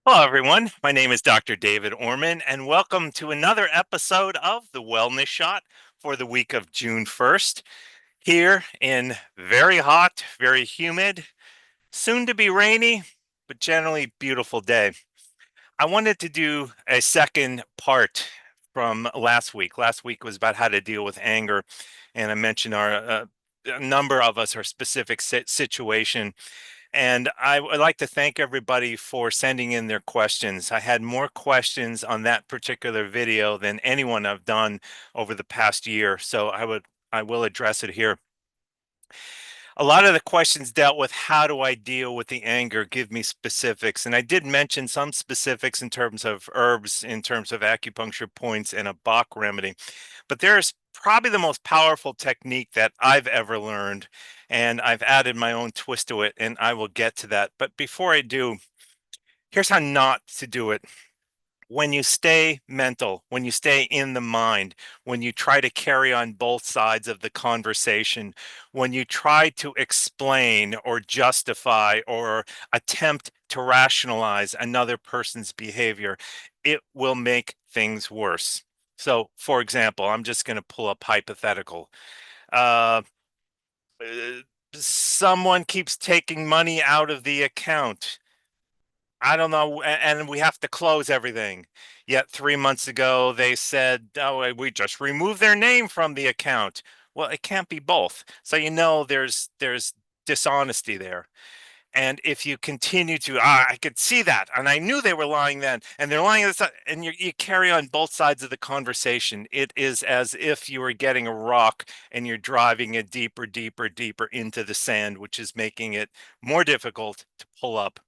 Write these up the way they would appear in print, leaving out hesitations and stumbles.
Hello, everyone. My name is Dr. David Orman, and welcome to another episode of the Wellness Shot for the week of June 1st, here in very hot, very humid, soon to be rainy, but generally beautiful day. I wanted to do a second part from last week. Last week was about how to deal with anger, and I mentioned a number of us, our specific situation, and I would like to thank everybody for sending in their questions. I had more questions on that particular video than anyone I've done over the past year. So I will address it here. A lot of the questions dealt with how do I deal with the anger, give me specifics. And I did mention some specifics in terms of herbs, in terms of acupuncture points and a Bach remedy. But there's probably the most powerful technique that I've ever learned. And I've added my own twist to it, and I will get to that. But before I do, here's how not to do it. When you stay mental, when you stay in the mind, when you try to carry on both sides of the conversation, when you try to explain or justify or attempt to rationalize another person's behavior, it will make things worse. So, for example, I'm just going to pull up hypothetical. Uh, uh, Someone keeps taking money out of the account. I don't know, and we have to close everything. Yet 3 months ago, they said, "Oh, we just removed their name from the account." Well, it can't be both. So there's dishonesty there. And if you continue to, I could see that, and I knew they were lying then, and they're lying this, and you carry on both sides of the conversation. It is as if you were getting a rock and you're driving it deeper, deeper, deeper into the sand, which is making it more difficult to pull up.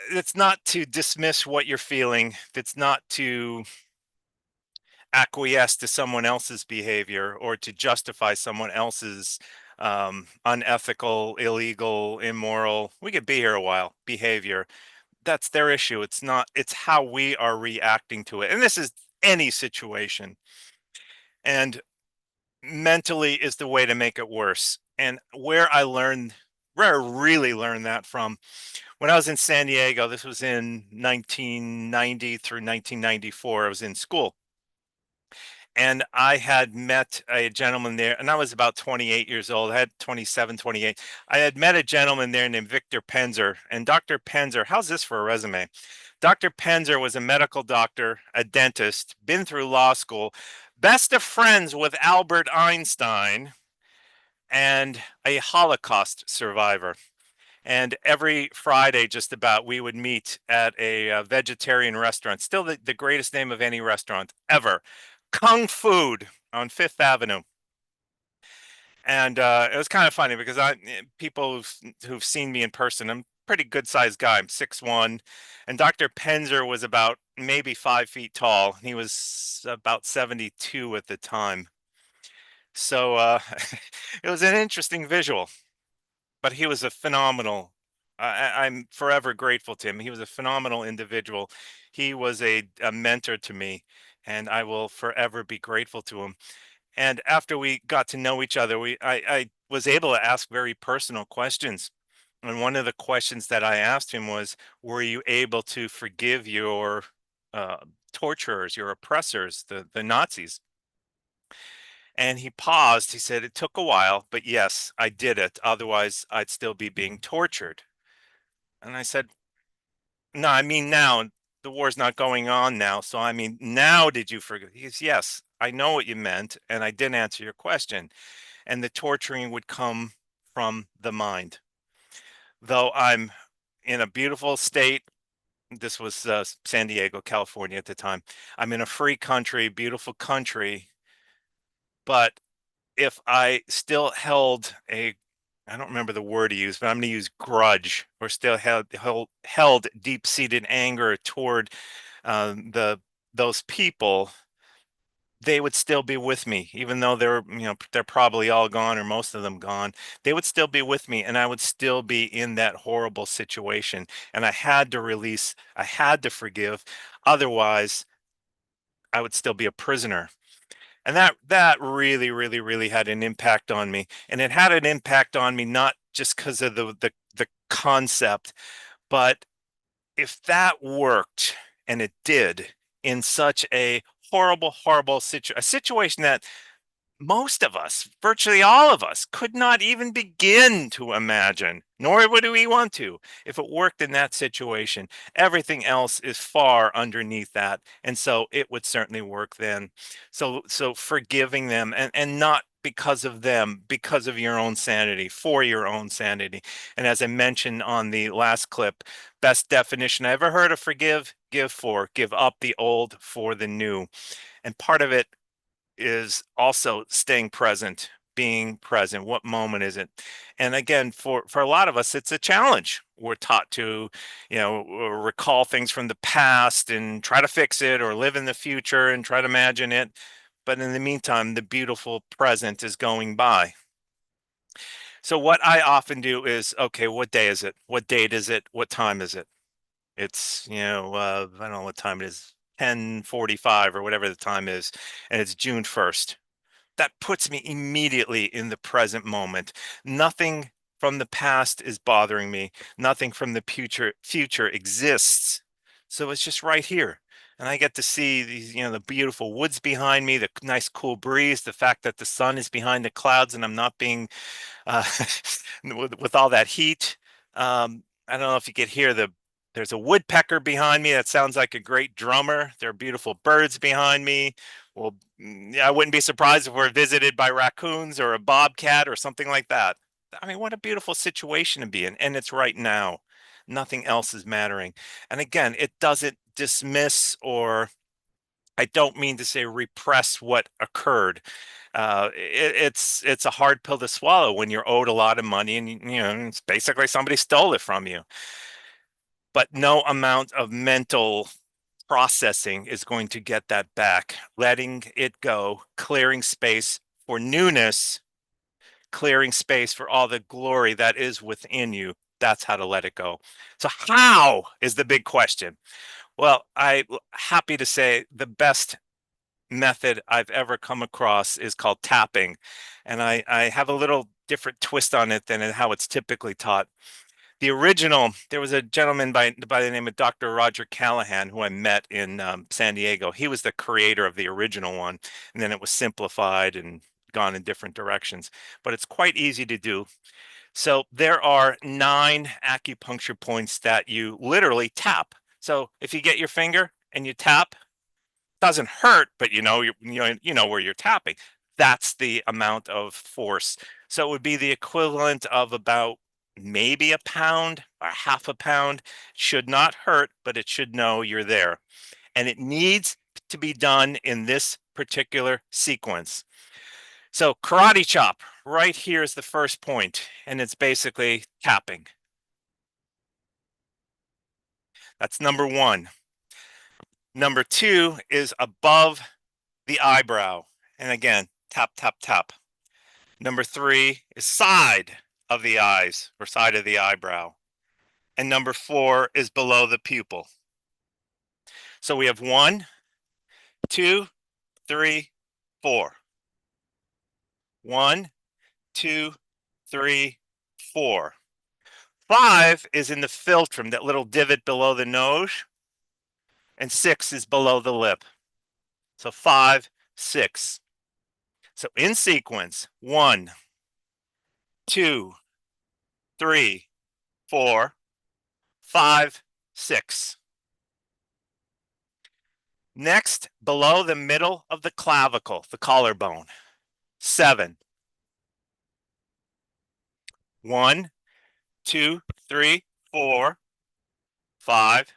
It's not to dismiss what you're feeling. It's not to acquiesce to someone else's behavior or to justify someone else's unethical, illegal, immoral. We could be here a while behavior. That's their issue. It's not. It's how we are reacting to it. And this is any situation. And mentally is the way to make it worse. And where I really learned that from, when I was in San Diego, this was in 1990 through 1994. I was in school, and I had met a gentleman there, and I was about 28 years old. I had 27, 28. I had met a gentleman there named Victor Penzer. And Dr. Penzer, how's this for a resume? Dr. Penzer was a medical doctor, a dentist, been through law school, best of friends with Albert Einstein, and a Holocaust survivor. And every Friday, just about, we would meet at a vegetarian restaurant, still the greatest name of any restaurant ever, Kung Food on Fifth Avenue. And it was kind of funny because people who've seen me in person, I'm a pretty good sized guy. I'm 6'1", and Dr. Penzer was about maybe 5 feet tall. He was about 72 at the time. So it was an interesting visual, but he was a phenomenal. I'm forever grateful to him. He was a phenomenal individual. He was a mentor to me, and I will forever be grateful to him. And after we got to know each other, I was able to ask very personal questions. And one of the questions that I asked him was, "Were you able to forgive your uh, torturers, your oppressors, the Nazis?" And he paused. He said, "It took a while, but yes, I did it. Otherwise, I'd still be being tortured." And I said, "No, I mean now. The war's not going on now. So I mean, now did you forgive?" He goes, "Yes, I know what you meant, and I didn't answer your question." And the torturing would come from the mind. Though I'm in a beautiful state, this was San Diego, California at the time. I'm in a free country, beautiful country, but if I still held a, I don't remember the word he used, but I'm going to use grudge, or still held deep-seated anger toward the those people, they would still be with me, even though they're probably all gone or most of them gone. They would still be with me, and I would still be in that horrible situation. And I had to release, I had to forgive, otherwise I would still be a prisoner. And that really, really, really had an impact on me. And it had an impact on me not just because of the concept, but if that worked, and it did, in such a horrible, horrible a situation that most of us, virtually all of us, could not even begin to imagine, nor would we want to, if it worked in that situation. Everything else is far underneath that, and so it would certainly work then. So forgiving them, and not because of them, because of your own sanity, for your own sanity. And as I mentioned on the last clip, best definition I ever heard of forgive: give for, give up the old for the new. And part of it is also staying present, being present. What moment is it? And again, for a lot of us, it's a challenge. We're taught to, recall things from the past and try to fix it, or live in the future and try to imagine it. But in the meantime, the beautiful present is going by. So what I often do is, okay, what day is it? What date is it? What time is it? It's, I don't know what time it is, 10:45 or whatever the time is, and it's June 1st. That puts me immediately in the present moment. Nothing from the past is bothering me. Nothing from the future exists. So it's just right here. And I get to see these, the beautiful woods behind me, the nice cool breeze, the fact that the sun is behind the clouds and I'm not being uh, with all that heat. I don't know if you could hear there's a woodpecker behind me that sounds like a great drummer. There are beautiful birds behind me. Well, yeah, I wouldn't be surprised if we're visited by raccoons or a bobcat or something like that. I mean, what a beautiful situation to be in. And it's right now. Nothing else is mattering. And again, it doesn't dismiss, or I don't mean to say repress, what occurred. It's a hard pill to swallow when you're owed a lot of money, and it's basically somebody stole it from you. But no amount of mental processing is going to get that back. Letting it go, clearing space for newness, clearing space for all the glory that is within you. That's how to let it go. So how is the big question? Well, I'm happy to say the best method I've ever come across is called tapping. And I have a little different twist on it than how it's typically taught. The original, there was a gentleman by the name of Dr. Roger Callahan who I met in San Diego. He was the creator of the original one, and then it was simplified and gone in different directions. But it's quite easy to do. So there are 9 acupuncture points that you literally tap. So if you get your finger and you tap, doesn't hurt, but you know where you're tapping. That's the amount of force. So it would be the equivalent of about maybe a pound or half a pound. Should not hurt, but it should know you're there. And it needs to be done in this particular sequence. So karate chop, right here is the first point, and it's basically tapping. That's number 1. Number 2 is above the eyebrow. And again, tap, tap, tap. Number 3 is side of the eyes, or side of the eyebrow. And number 4 is below the pupil. So we have 1, 2, 3, 4. 1, 2, 3, 4. 5 is in the philtrum, that little divot below the nose. And 6 is below the lip. So 5, 6. So in sequence, 1, 2, 3, 4, 5, 6. Next, below the middle of the clavicle, the collarbone, 7. 1, 2, 3, 4, 5,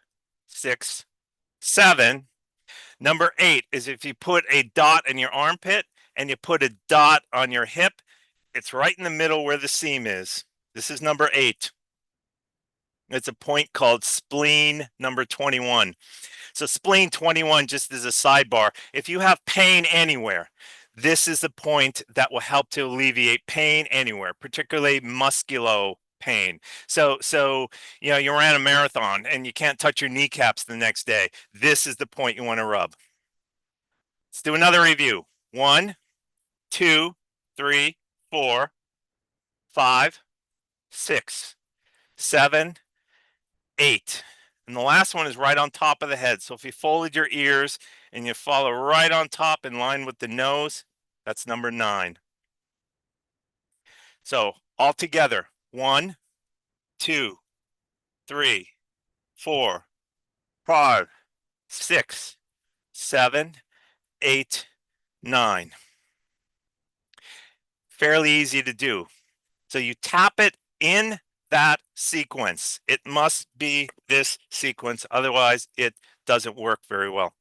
6, 7. Number 8 is if you put a dot in your armpit and you put a dot on your hip, it's right in the middle where the seam is. This is number 8. It's a point called spleen number 21. So spleen 21, just as a sidebar, if you have pain anywhere, this is the point that will help to alleviate pain anywhere, particularly musculo pain. So you ran a marathon and you can't touch your kneecaps the next day. This is the point you want to rub. Let's do another review. 1, 2, 3, 4, 5, 6, 7, 8. And the last one is right on top of the head. So if you folded your ears and you follow right on top in line with the nose, that's number 9. So all together, 1, 2, 3, 4, 5, 6, 7, 8, 9. Fairly easy to do. So you tap it in that sequence. It must be this sequence. Otherwise, it doesn't work very well.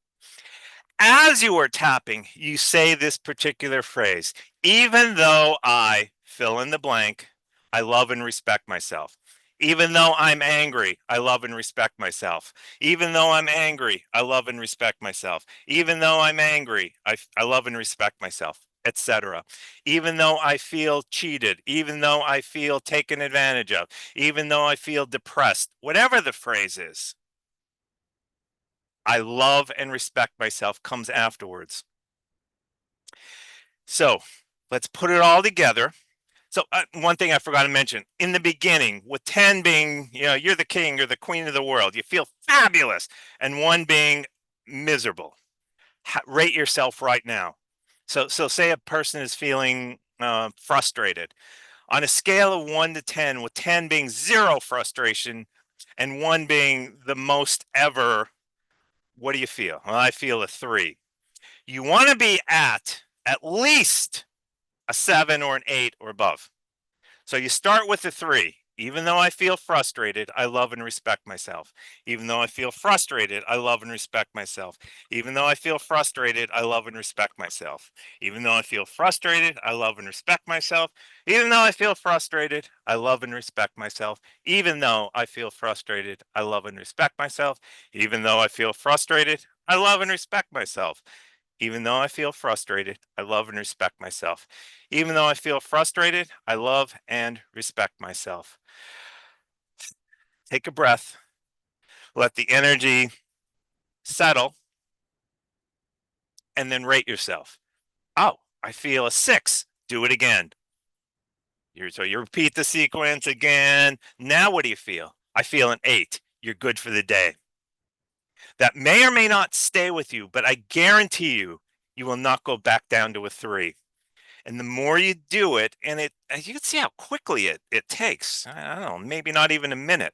As you are tapping, you say this particular phrase, even though I fill in the blank, I love and respect myself. Even though I'm angry, I love and respect myself. Even though I'm angry, I love and respect myself. Even though I'm angry, I love and respect myself, etc. Even though I feel cheated, even though I feel taken advantage of, even though I feel depressed, whatever the phrase is, I love and respect myself comes afterwards. So let's put it all together. So one thing I forgot to mention in the beginning, with 10 being, you're the king or the queen of the world, you feel fabulous, and 1 being miserable. Rate yourself right now. So say a person is feeling frustrated on a scale of 1 to 10, with 10 being zero frustration and 1 being the most ever. What do you feel? Well, I feel a 3. You want to be at least a 7 or an 8 or above. So you start with a 3. Even though I feel frustrated, I love and respect myself. Even though I feel frustrated, I love and respect myself. Even though I feel frustrated, I love and respect myself. Even though I feel frustrated, I love and respect myself. Even though I feel frustrated, I love and respect myself. Even though I feel frustrated, I love and respect myself. Even though I feel frustrated, I love and respect myself. Even though I feel frustrated, I love and respect myself. Even though I feel frustrated, I love and respect myself. Take a breath, let the energy settle, and then rate yourself. Oh, I feel a 6. Do it again. So you repeat the sequence again. Now what do you feel? I feel an 8. You're good for the day. That may or may not stay with you, but I guarantee you, you will not go back down to a 3. And the more you do it, and you can see how quickly it takes. I don't know, maybe not even a minute.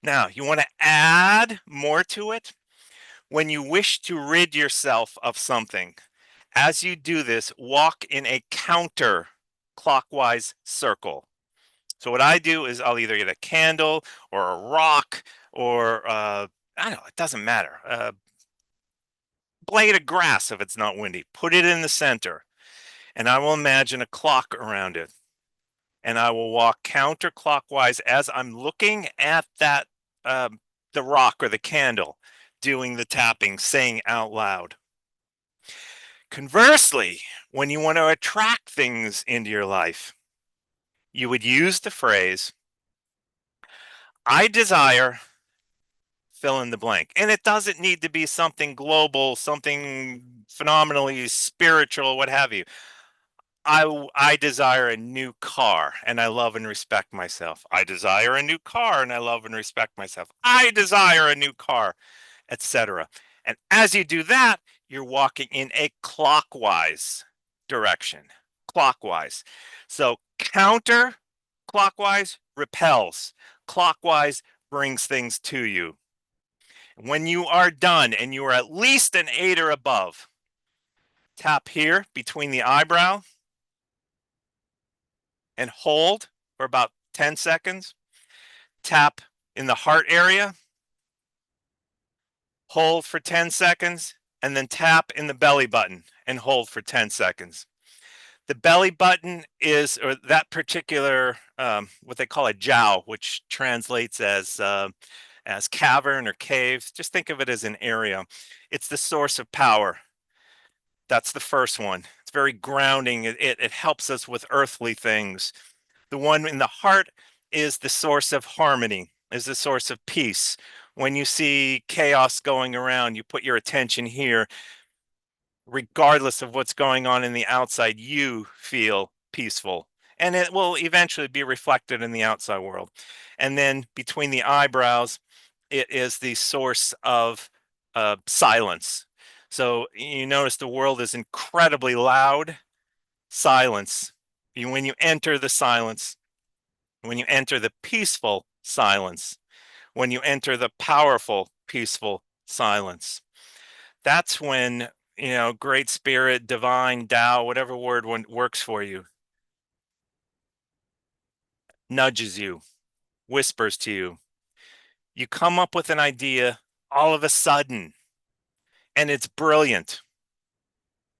Now, you want to add more to it when you wish to rid yourself of something. As you do this, walk in a counter clockwise circle. So what I do is I'll either get a candle or a rock or I don't know, it doesn't matter. Blade of grass if it's not windy. Put it in the center, and I will imagine a clock around it. And I will walk counterclockwise as I'm looking at that the rock or the candle, doing the tapping, saying out loud. Conversely, when you want to attract things into your life, you would use the phrase, I desire fill in the blank. And it doesn't need to be something global, something phenomenally spiritual, what have you. I desire a new car and I love and respect myself. I desire a new car and I love and respect myself. I desire a new car, etc. And as you do that, you're walking in a clockwise direction. Clockwise. So counter clockwise repels. Clockwise brings things to you. When you are done and you are at least an 8 or above, tap here between the eyebrow and hold for about 10 seconds. Tap in the heart area, hold for 10 seconds, and then tap in the belly button and hold for 10 seconds. The belly button is, or that particular, what they call a jiao, which translates as cavern or caves. Just think of it as an area. It's the source of power. That's the first one. It's very grounding. It helps us with earthly things. The one in the heart is the source of harmony, is the source of peace. When you see chaos going around, you put your attention here. Regardless of what's going on in the outside, you feel peaceful. And it will eventually be reflected in the outside world. And then between the eyebrows, It is the source of silence. So you notice the world is incredibly loud. Silence. When you enter the silence, when you enter the peaceful silence, when you enter the powerful, peaceful silence, that's when, great spirit, divine, Tao, whatever word works for you, nudges you, whispers to you. You come up with an idea all of a sudden, and it's brilliant.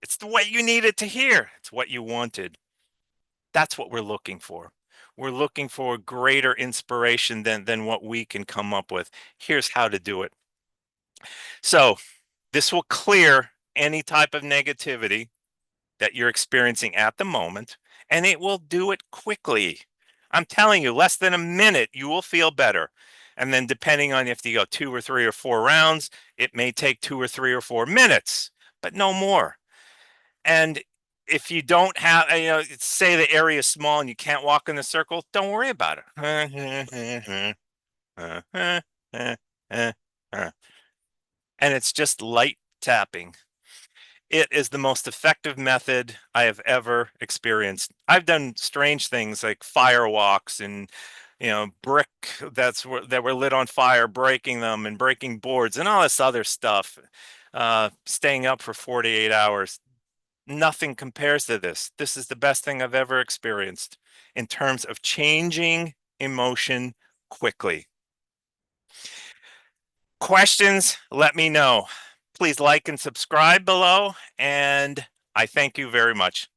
It's the way you needed to hear. It's what you wanted. That's what we're looking for. We're looking for greater inspiration than what we can come up with. Here's how to do it. So this will clear any type of negativity that you're experiencing at the moment, and it will do it quickly. I'm telling you, less than a minute, you will feel better. And then depending on if you go 2 or 3 or 4 rounds, it may take 2 or 3 or 4 minutes, but no more. And if you don't have, say the area is small and you can't walk in the circle, don't worry about it. And it's just light tapping. It is the most effective method I have ever experienced. I've done strange things like fire walks and brick that were lit on fire, breaking them and breaking boards and all this other stuff. Staying up for 48 hours. Nothing compares to this. This is the best thing I've ever experienced in terms of changing emotion quickly. Questions? Let me know. Please like and subscribe below, and I thank you very much.